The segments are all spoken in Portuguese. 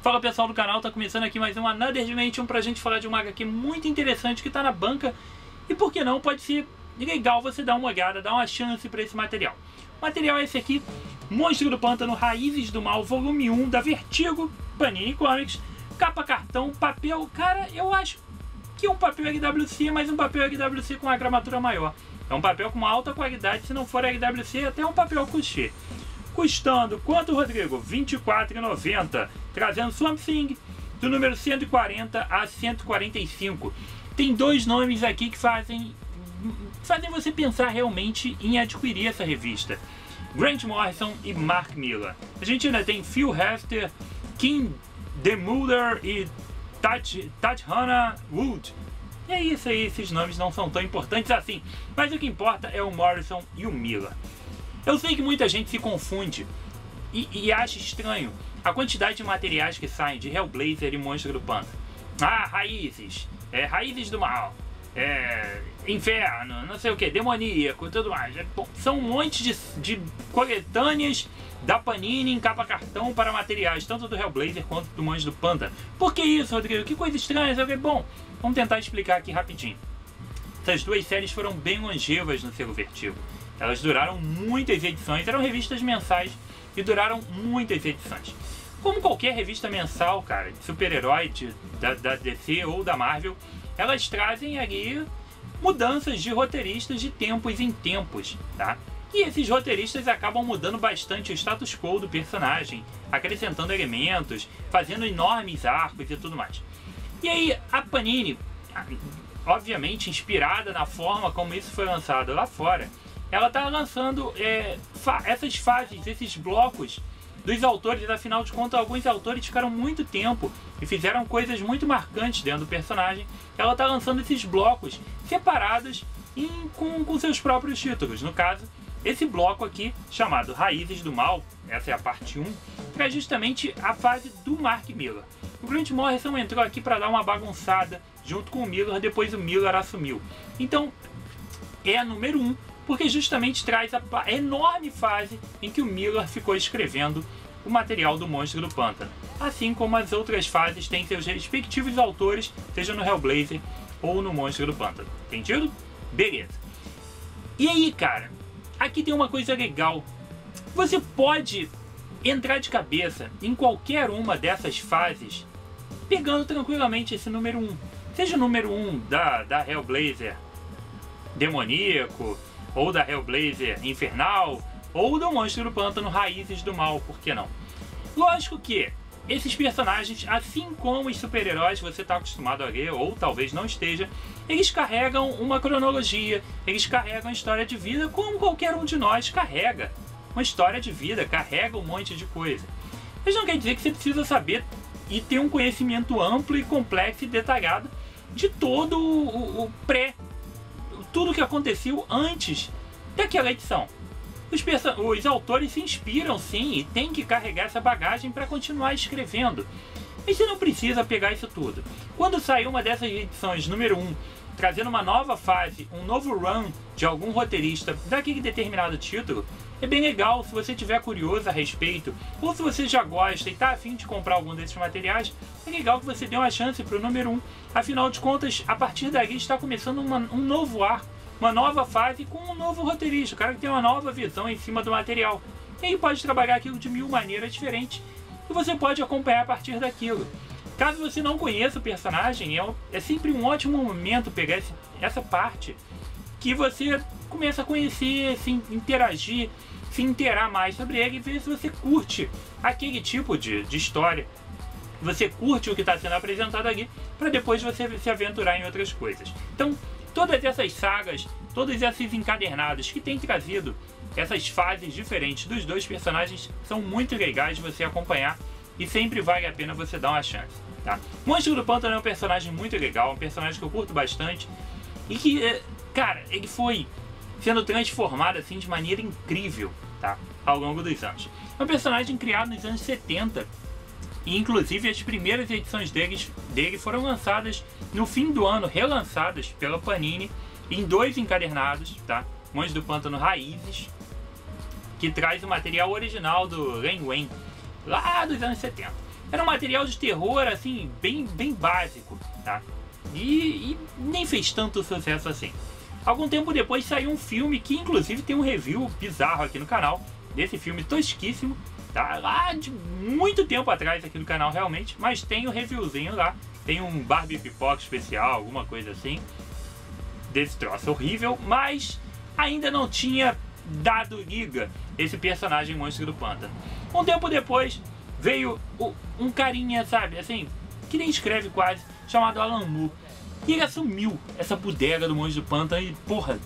Fala pessoal do canal, tá começando aqui mais um Another Dimension pra gente falar de uma HQ muito interessante que tá na banca. E por que não, pode ser legal você dar uma olhada, dar uma chance pra esse material. O material é esse aqui, Monstro do Pântano, Raízes do Mal, volume 1 da Vertigo, Panini Comics, capa cartão, papel, cara, eu acho que é um papel LWC, mas um papel LWC com uma gramatura maior. É um papel com uma alta qualidade, se não for LWC, até um papel couché. Custando quanto, Rodrigo? R$ 24,90. Trazendo Swamp Thing do número 140 a 145. Tem dois nomes aqui que fazem você pensar realmente em adquirir essa revista: Grant Morrison e Mark Millar. A gente ainda tem Phil Hefter, Kim DeMulder e Tatiana Wood. E é isso aí, esses nomes não são tão importantes assim. Mas o que importa é o Morrison e o Millar. Eu sei que muita gente se confunde e acha estranho a quantidade de materiais que saem de Hellblazer e Monstro do Pântano. Ah, Raízes, Raízes do Mal, Inferno, não sei o que, Demoníaco e tudo mais. Bom, são um monte de coletâneas da Panini em capa cartão para materiais, tanto do Hellblazer quanto do Monstro do Pântano. Por que isso, Rodrigo? Que coisa estranha. Bom, vamos tentar explicar aqui rapidinho. Essas duas séries foram bem longevas no selo Vertigo. Elas duraram muitas edições, eram revistas mensais e duraram muitas edições. Como qualquer revista mensal, cara, de super-herói da DC ou da Marvel, elas trazem ali mudanças de roteiristas de tempos em tempos, tá? E esses roteiristas acabam mudando bastante o status quo do personagem, acrescentando elementos, fazendo enormes arcos e tudo mais. E aí a Panini, obviamente inspirada na forma como isso foi lançado lá fora, ela está lançando essas fases, esses blocos dos autores. Afinal de contas, alguns autores ficaram muito tempo e fizeram coisas muito marcantes dentro do personagem. Ela está lançando esses blocos separados com seus próprios títulos. No caso, esse bloco aqui, chamado Raízes do Mal, essa é a parte 1, é justamente a fase do Mark Millar. O Grant Morrison entrou aqui para dar uma bagunçada junto com o Millar, depois o Millar assumiu. Então, é a número 1, porque justamente traz a enorme fase em que o Millar ficou escrevendo o material do Monstro do Pântano. Assim como as outras fases têm seus respectivos autores, seja no Hellblazer ou no Monstro do Pântano. Entendido? Beleza. E aí, cara, aqui tem uma coisa legal. Você pode entrar de cabeça em qualquer uma dessas fases, pegando tranquilamente esse número 1. Seja o número 1 da Hellblazer Demoníaco, ou da Hellblazer Infernal, ou do Monstro do Pântano Raízes do Mal, por que não? Lógico que esses personagens, assim como os super-heróis que você está acostumado a ler, ou talvez não esteja, eles carregam uma cronologia, eles carregam história de vida, como qualquer um de nós carrega uma história de vida, carrega um monte de coisa. Mas não quer dizer que você precisa saber e ter um conhecimento amplo e complexo e detalhado de todo tudo que aconteceu antes daquela edição. Os autores se inspiram sim e tem que carregar essa bagagem para continuar escrevendo. E você não precisa pegar isso tudo. Quando sair uma dessas edições, número 1, trazendo uma nova fase, um novo run de algum roteirista daquele determinado título, é bem legal. Se você tiver curioso a respeito, ou se você já gosta e está a fim de comprar algum desses materiais, é legal que você dê uma chance para o número 1. Afinal de contas, a partir dali está começando um novo arco, uma nova fase com um novo roteirista, o cara que tem uma nova visão em cima do material. E aí pode trabalhar aquilo de 1000 maneiras diferentes e você pode acompanhar a partir daquilo. Caso você não conheça o personagem, é sempre um ótimo momento pegar essa parte que você começa a conhecer, se interagir, se inteirar mais sobre ele e ver se você curte aquele tipo de história. Você curte o que está sendo apresentado ali, para depois você se aventurar em outras coisas. Então, todas essas sagas, todos esses encadernados que têm trazido essas fases diferentes dos dois personagens são muito legais de você acompanhar e sempre vale a pena você dar uma chance, tá? Monstro do Pântano é um personagem muito legal, um personagem que eu curto bastante e que, cara, ele foi sendo transformado assim de maneira incrível, tá? Ao longo dos anos. É um personagem criado nos anos 70 e inclusive as primeiras edições dele foram lançadas no fim do ano, relançadas pela Panini em 2 encadernados, tá? Monstro do Pântano Raízes, que traz o material original do Len Wein, lá dos anos 70. Era um material de terror, assim, bem básico, tá? E nem fez tanto sucesso assim. Algum tempo depois saiu um filme que inclusive tem um review bizarro aqui no canal, desse filme tosquíssimo, tá? Lá de muito tempo atrás aqui no canal realmente, mas tem um reviewzinho lá, tem um Barbie Pipoca especial, alguma coisa assim, desse troço horrível, mas ainda não tinha dado liga esse personagem monstro do pântano. Um tempo depois veio um carinha, sabe, assim, que nem escreve quase, chamado Alan Moore. E ele assumiu essa bodega do monstro do pântano e, porra,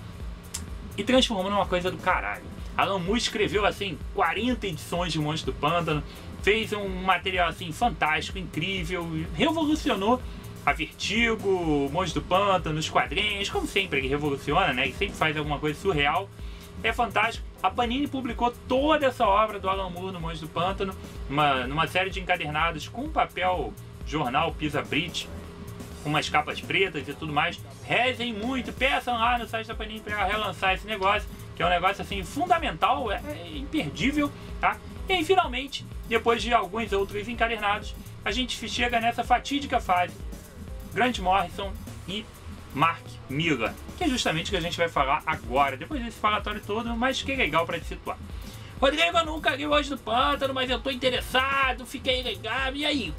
e transformou numa coisa do caralho. Alan Moore escreveu, assim, 40 edições de Monstro do Pântano, fez um material, assim, fantástico, incrível, revolucionou a Vertigo, o Monstro do Pântano, os quadrinhos, como sempre ele revoluciona, né, ele sempre faz alguma coisa surreal. É fantástico. A Panini publicou toda essa obra do Alan Moore no Monstro do Pântano, numa série de encadernados com papel jornal Pisa Brit, com umas capas pretas e tudo mais. Rezem muito, peçam lá no site da Panini para relançar esse negócio, que é um negócio assim fundamental, é imperdível, tá? E aí, finalmente, depois de alguns outros encadernados, a gente chega nessa fatídica fase Grant Morrison e Mark Millar, que é justamente o que a gente vai falar agora, depois desse falatório todo, mas que é legal para te situar. Rodrigo, eu nunca li o Monstro do Pântano, mas eu tô interessado, fiquei legal, e aí?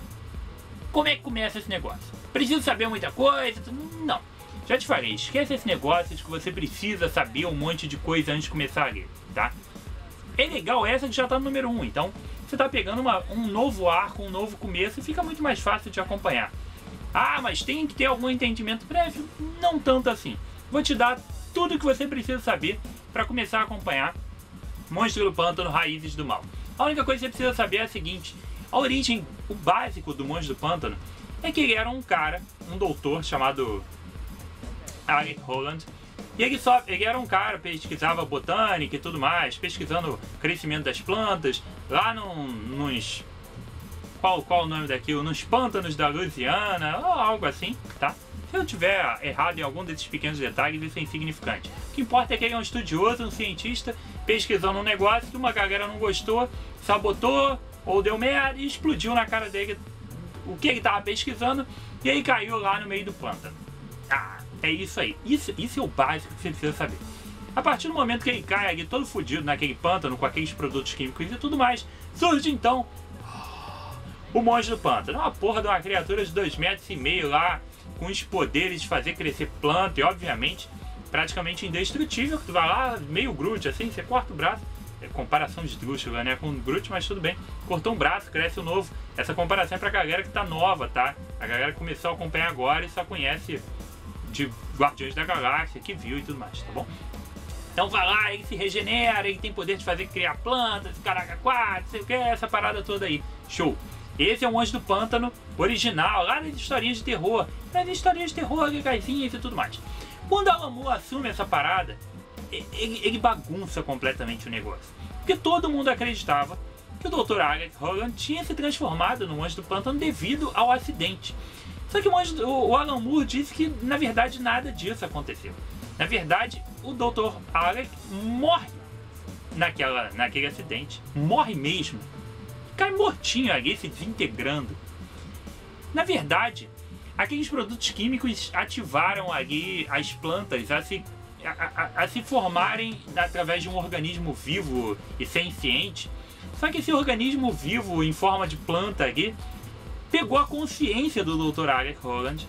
Como é que começa esse negócio? Preciso saber muita coisa? Não. Já te falei, esquece esse negócio de que você precisa saber um monte de coisa antes de começar a ler, tá? É legal essa que já tá no número 1, então você tá pegando um novo arco, um novo começo e fica muito mais fácil de acompanhar. Ah, mas tem que ter algum entendimento prévio? Não tanto assim. Vou te dar tudo o que você precisa saber para começar a acompanhar Monstro do Pântano, Raízes do Mal. A única coisa que você precisa saber é a seguinte: a origem, o básico do Monstro do Pântano é que ele era um cara, um doutor chamado Alec Holland, e ele era um cara, pesquisava botânica e tudo mais, pesquisando o crescimento das plantas, lá nos... Qual o nome daquilo? Nos pântanos da Louisiana, ou algo assim, tá? Se eu tiver errado em algum desses pequenos detalhes, isso é insignificante. O que importa é que ele é um estudioso, um cientista, pesquisando um negócio que uma galera não gostou, sabotou, ou deu merda e explodiu na cara dele o que ele estava pesquisando, e aí caiu lá no meio do pântano. Ah, é isso aí. Isso é o básico que você precisa saber. A partir do momento que ele cai ali todo fodido naquele pântano, com aqueles produtos químicos e tudo mais, surge então o Monstro do Pântano. Uma porra de uma criatura de 2,5 metros lá, com os poderes de fazer crescer planta e, obviamente, praticamente indestrutível, que tu vai lá, meio Groot, assim, você corta o braço. É comparação esdrúxula, né, com o Groot, mas tudo bem. Cortou um braço, cresce o novo. Essa comparação é pra galera que tá nova, tá? A galera que começou a acompanhar agora e só conhece de Guardiões da Galáxia, que viu e tudo mais, tá bom? Então vai lá, ele se regenera, ele tem poder de criar plantas, caraca, quatro, sei o que, essa parada toda aí. Show! Esse é o Monstro do Pântano original, lá nas historinhas de terror. Nas historinhas de terror, legaisinhas e tudo mais. Quando Alan Moore assume essa parada, ele bagunça completamente o negócio. Porque todo mundo acreditava que o Dr. Alec Holland tinha se transformado no Monstro do Pântano devido ao acidente. Só que o Alan Moore disse que, na verdade, nada disso aconteceu. Na verdade, o Dr. Alec morre naquele acidente. Morre mesmo. Cai mortinho ali, se desintegrando. Na verdade, aqueles produtos químicos ativaram ali as plantas a se formarem através de um organismo vivo e senciente. Só que esse organismo vivo em forma de planta ali pegou a consciência do Dr. Alec Holland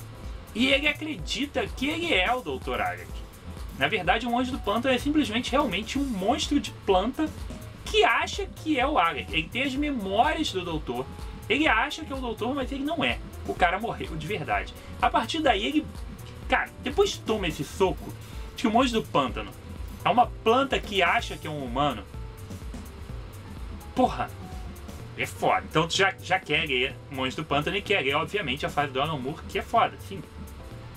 e ele acredita que ele é o Dr. Alec. Na verdade, o Monstro do Pântano é simplesmente realmente um monstro de planta que acha que é o Alec. Ele tem as memórias do doutor, ele acha que é o doutor, mas ele não é. O cara morreu de verdade. A partir daí ele... Cara, depois toma esse soco de que o Monstro do Pântano é uma planta que acha que é um humano. Porra, é foda. Então tu já quer ler o Monstro do Pântano e quer ler, obviamente, a fase do Alan Moore, que é foda, sim.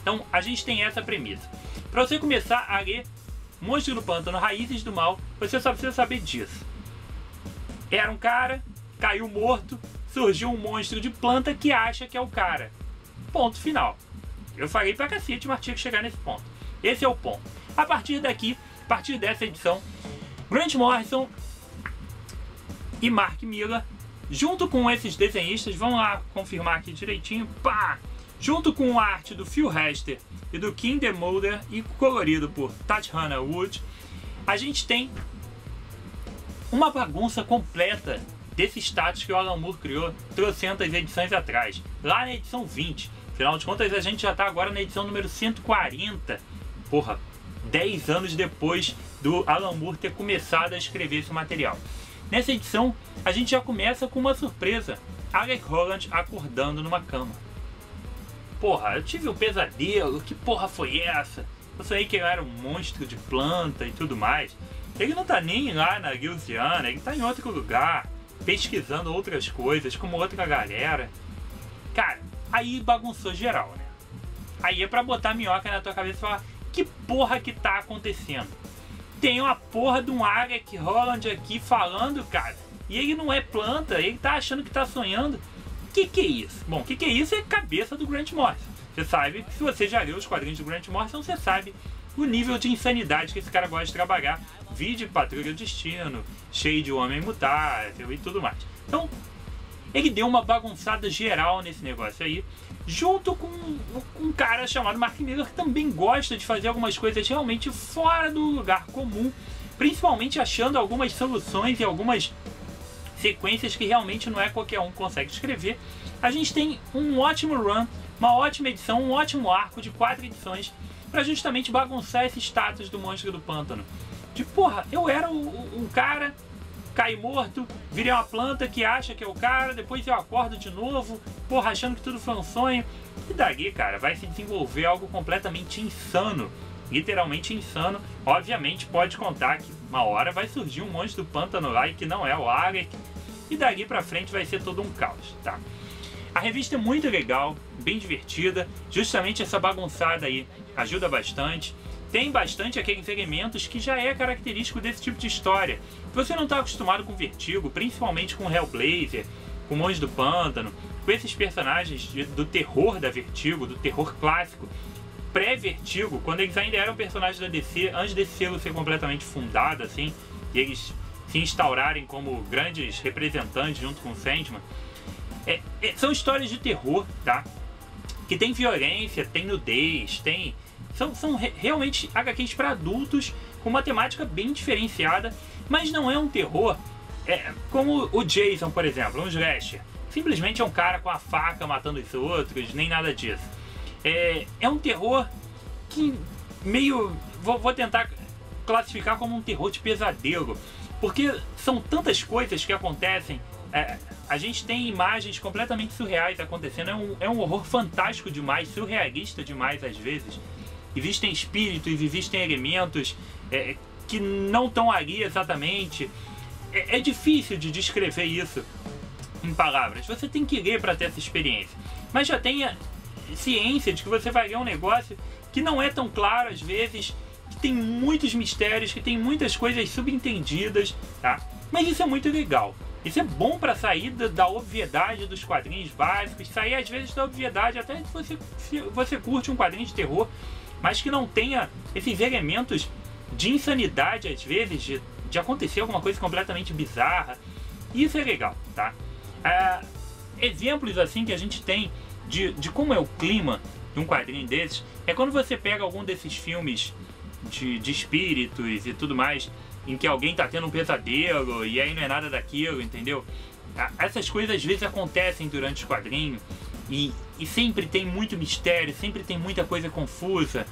Então a gente tem essa premissa. Pra você começar a ler Monstro do Pântano, Raízes do Mal, você só precisa saber disso. Era um cara, caiu morto, surgiu um monstro de planta que acha que é o cara. Ponto final. Eu falei pra cacete, mas tinha que chegar nesse ponto. Esse é o ponto. A partir daqui, a partir dessa edição, Grant Morrison e Mark Millar junto com esses desenhistas, vamos lá confirmar aqui direitinho, pá! Junto com a arte do Phil Hester e do Kim DeMolder e colorido por Tatiana Wood, a gente tem uma bagunça completa desse status que o Alan Moore criou trocentas edições atrás, lá na edição 20. Afinal de contas, a gente já está agora na edição número 140. Porra, 10 anos depois do Alan Moore ter começado a escrever esse material. Nessa edição, a gente já começa com uma surpresa. Alec Holland acordando numa cama. Porra, eu tive um pesadelo, que porra foi essa? Eu sonhei que ele era um monstro de planta e tudo mais. Ele não tá nem lá na Guilziana, ele tá em outro lugar, pesquisando outras coisas, como outra galera. Cara, aí bagunçou geral, né? Aí é pra botar minhoca na tua cabeça e falar, que porra que tá acontecendo? Tem uma porra de um Alec Holland aqui falando, cara, e ele não é planta, ele tá achando que tá sonhando. Que é isso? Bom, que é isso? É a cabeça do Grant Morrison. Você sabe, se você já leu os quadrinhos do Grant Morrison, você sabe o nível de insanidade que esse cara gosta de trabalhar. Vídeo Patrulha do Destino, cheio de Homem Mutável e tudo mais. Então, ele deu uma bagunçada geral nesse negócio aí, junto com um cara chamado Mark Millar, que também gosta de fazer algumas coisas realmente fora do lugar comum, principalmente achando algumas soluções e algumas sequências que realmente não é qualquer um que consegue escrever. A gente tem um ótimo run, uma ótima edição, um ótimo arco de 4 edições para justamente bagunçar esse status do Monstro do Pântano. De porra, eu era um cara, caí morto, virei uma planta que acha que é o cara, depois eu acordo de novo, porra, achando que tudo foi um sonho. E daí, cara, vai se desenvolver algo completamente insano, literalmente insano. Obviamente pode contar que uma hora vai surgir um Monstro do Pântano lá e que não é o Alec, e dali pra frente vai ser todo um caos, tá? A revista é muito legal, bem divertida, justamente essa bagunçada aí ajuda bastante. Tem bastante aqueles elementos que já é característico desse tipo de história. Se você não está acostumado com Vertigo, principalmente com Hellblazer, com Monstro do Pântano, com esses personagens do terror da Vertigo, do terror clássico, pré-Vertigo, quando eles ainda eram personagens da DC, antes desse selo ser completamente fundado, assim, e eles se instaurarem como grandes representantes junto com o Sandman, são histórias de terror, tá? Que tem violência, tem nudez, tem... São realmente HQs para adultos, com uma temática bem diferenciada, mas não é um terror como o Jason, por exemplo, um slasher. Simplesmente é um cara com a faca matando os outros, nem nada disso. É um terror que meio... Vou tentar classificar como um terror de pesadelo, porque são tantas coisas que acontecem. A gente tem imagens completamente surreais acontecendo, é um horror fantástico demais, surrealista demais às vezes. Existem espíritos, existem elementos que não estão ali exatamente. É difícil de descrever isso em palavras, você tem que ler para ter essa experiência. Mas já tenha ciência de que você vai ler um negócio que não é tão claro às vezes, que tem muitos mistérios, que tem muitas coisas subentendidas, tá? Mas isso é muito legal. Isso é bom para sair da obviedade dos quadrinhos básicos, sair às vezes da obviedade até se você curte um quadrinho de terror, mas que não tenha esses elementos de insanidade às vezes, de acontecer alguma coisa completamente bizarra. Isso é legal, tá? Exemplos assim que a gente tem de como é o clima de um quadrinho desses, é quando você pega algum desses filmes de espíritos e tudo mais, em que alguém tá tendo um pesadelo e aí não é nada daquilo, entendeu? Essas coisas às vezes acontecem durante o quadrinho e sempre tem muito mistério, sempre tem muita coisa confusa.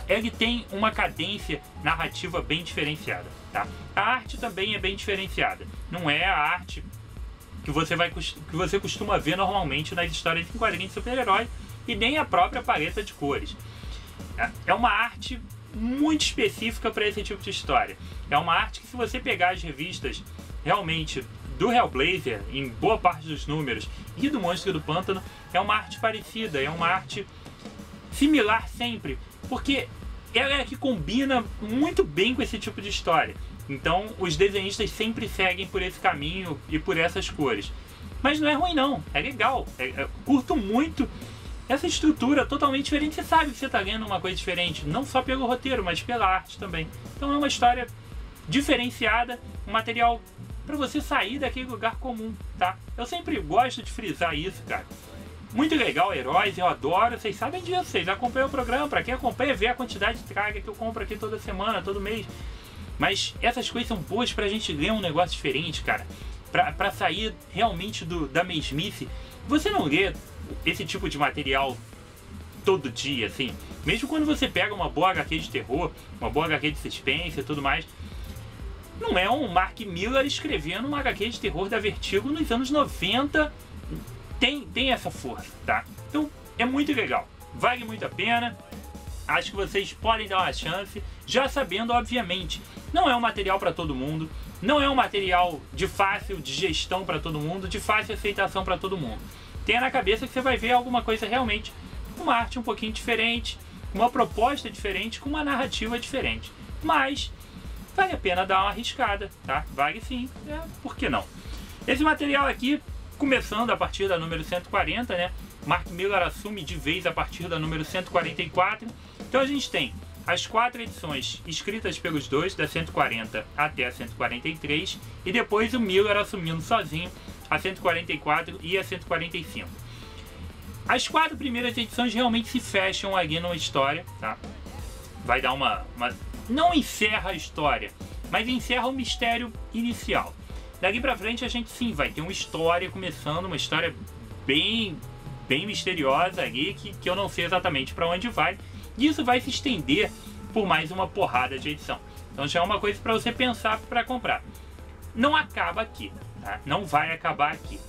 Ele tem uma cadência narrativa bem diferenciada, tá? A arte também é bem diferenciada. Não é a arte que você costuma ver normalmente nas histórias em quadrinhos de super-herói e nem a própria paleta de cores. É uma arte muito específica para esse tipo de história. É uma arte que, se você pegar as revistas realmente do Hellblazer, em boa parte dos números, e do Monstro do Pântano, é uma arte parecida, é uma arte similar sempre, porque ela é que combina muito bem com esse tipo de história. Então os desenhistas sempre seguem por esse caminho e por essas cores. Mas não é ruim não, é legal, curto muito essa estrutura totalmente diferente. Você sabe que você está lendo uma coisa diferente, não só pelo roteiro, mas pela arte também. Então é uma história diferenciada, um material para você sair daquele lugar comum, tá? Eu sempre gosto de frisar isso, cara. Muito legal, Heróis, eu adoro, vocês sabem disso, vocês acompanham o programa, para quem acompanha, vê a quantidade de traga que eu compro aqui toda semana, todo mês. Mas essas coisas são boas pra gente ler um negócio diferente, cara. Pra sair realmente da mesmice. Você não lê esse tipo de material todo dia, assim. Mesmo quando você pega uma boa HQ de terror, uma boa HQ de suspense e tudo mais. Não é um Mark Millar escrevendo uma HQ de terror da Vertigo nos anos 90. Tem essa força, tá? Então é muito legal. Vale muito a pena. Acho que vocês podem dar uma chance, já sabendo, obviamente, não é um material para todo mundo, não é um material de fácil digestão para todo mundo, de fácil aceitação para todo mundo. Tenha na cabeça que você vai ver alguma coisa realmente com uma arte um pouquinho diferente, uma proposta diferente, com uma narrativa diferente. Mas vale a pena dar uma arriscada, tá? Vale sim, por que não? Esse material aqui, começando a partir da número 140, né? Mark Millar assume de vez a partir da número 144. Então a gente tem as 4 edições escritas pelos dois, da 140 até a 143, e depois o Millar assumindo sozinho a 144 e a 145. As 4 primeiras edições realmente se fecham aqui numa história, tá? Vai dar não encerra a história, mas encerra o mistério inicial. Daqui pra frente a gente sim vai ter uma história começando, uma história bem misteriosa ali, que eu não sei exatamente para onde vai. E isso vai se estender por mais uma porrada de edição. Então já é uma coisa para você pensar para comprar. Não acaba aqui, tá? Não vai acabar aqui.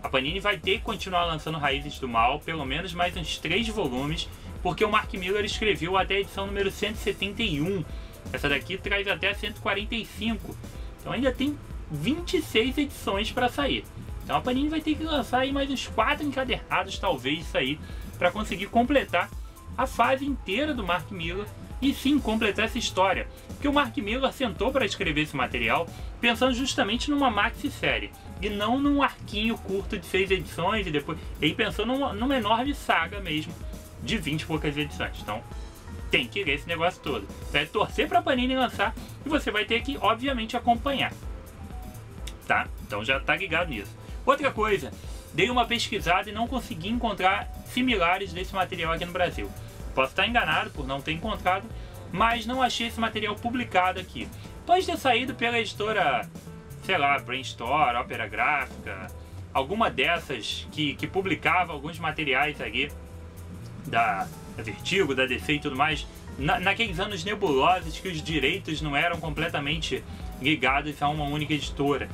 A Panini vai ter que continuar lançando Raízes do Mal, pelo menos mais uns 3 volumes, porque o Mark Millar escreveu até a edição número 171. Essa daqui traz até a 145. Então ainda tem 26 edições para sair. Então a Panini vai ter que lançar aí mais uns 4 encadernados, talvez, isso aí, para conseguir completar a fase inteira do Mark Millar e sim completar essa história. Porque o Mark Millar sentou para escrever esse material pensando justamente numa maxi-série e não num arquinho curto de 6 edições e depois ele pensou numa enorme saga mesmo de 20 e poucas edições. Então tem que ler esse negócio todo. Então é torcer para a Panini lançar e você vai ter que, obviamente, acompanhar. Tá? Então já tá ligado nisso. Outra coisa, dei uma pesquisada e não consegui encontrar similares desse material aqui no Brasil. Posso estar enganado por não ter encontrado, mas não achei esse material publicado aqui. Pode ter saído pela editora, sei lá, Brainstorm, Ópera Gráfica, alguma dessas que publicava alguns materiais aqui da Vertigo, da DC e tudo mais, naqueles anos nebulosos que os direitos não eram completamente ligados a uma única editora.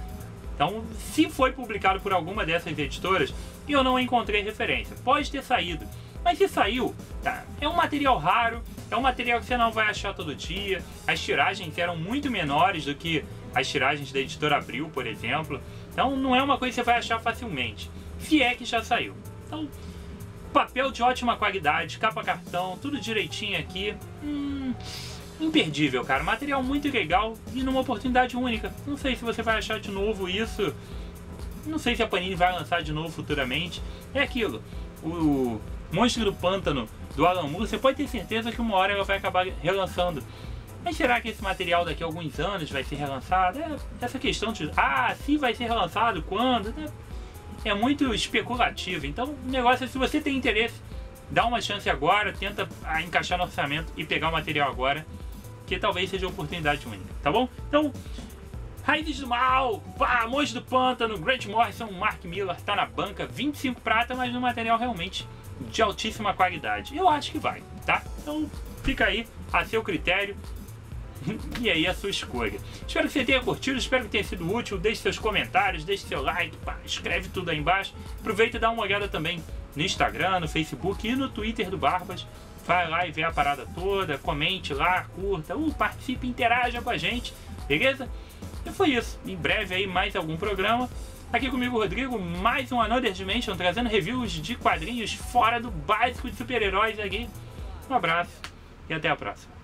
Então, se foi publicado por alguma dessas editoras, eu não encontrei referência. Pode ter saído, mas se saiu, tá? É um material raro, é um material que você não vai achar todo dia. As tiragens eram muito menores do que as tiragens da editora Abril, por exemplo. Então, não é uma coisa que você vai achar facilmente, se é que já saiu. Então, papel de ótima qualidade, capa cartão, tudo direitinho aqui. Imperdível, cara. Material muito legal e numa oportunidade única. Não sei se você vai achar de novo isso. Não sei se a Panini vai lançar de novo futuramente. É aquilo. O Monstro do Pântano do Alan Moore, você pode ter certeza que uma hora ela vai acabar relançando. Mas será que esse material daqui a alguns anos vai ser relançado? Essa questão de... se vai ser relançado, quando? É muito especulativo. Então o negócio é, se você tem interesse, dá uma chance agora, tenta encaixar no orçamento e pegar o material agora, que talvez seja uma oportunidade única, tá bom? Então, Raízes do Mal, Monstro do Pântano, Grant Morrison, Mark Millar, tá na banca, 25 prata, mas no material realmente de altíssima qualidade. Eu acho que vai, tá? Então, fica aí a seu critério e aí a sua escolha. Espero que você tenha curtido, espero que tenha sido útil. Deixe seus comentários, deixe seu like, escreve tudo aí embaixo. Aproveita e dá uma olhada também no Instagram, no Facebook e no Twitter do Barbas. Vai lá e vê a parada toda, comente lá, curta, participe, interaja com a gente, beleza? E foi isso. Em breve aí mais algum programa. Aqui comigo, Rodrigo, mais um Another Dimension, trazendo reviews de quadrinhos fora do básico de super-heróis aqui. Um abraço e até a próxima.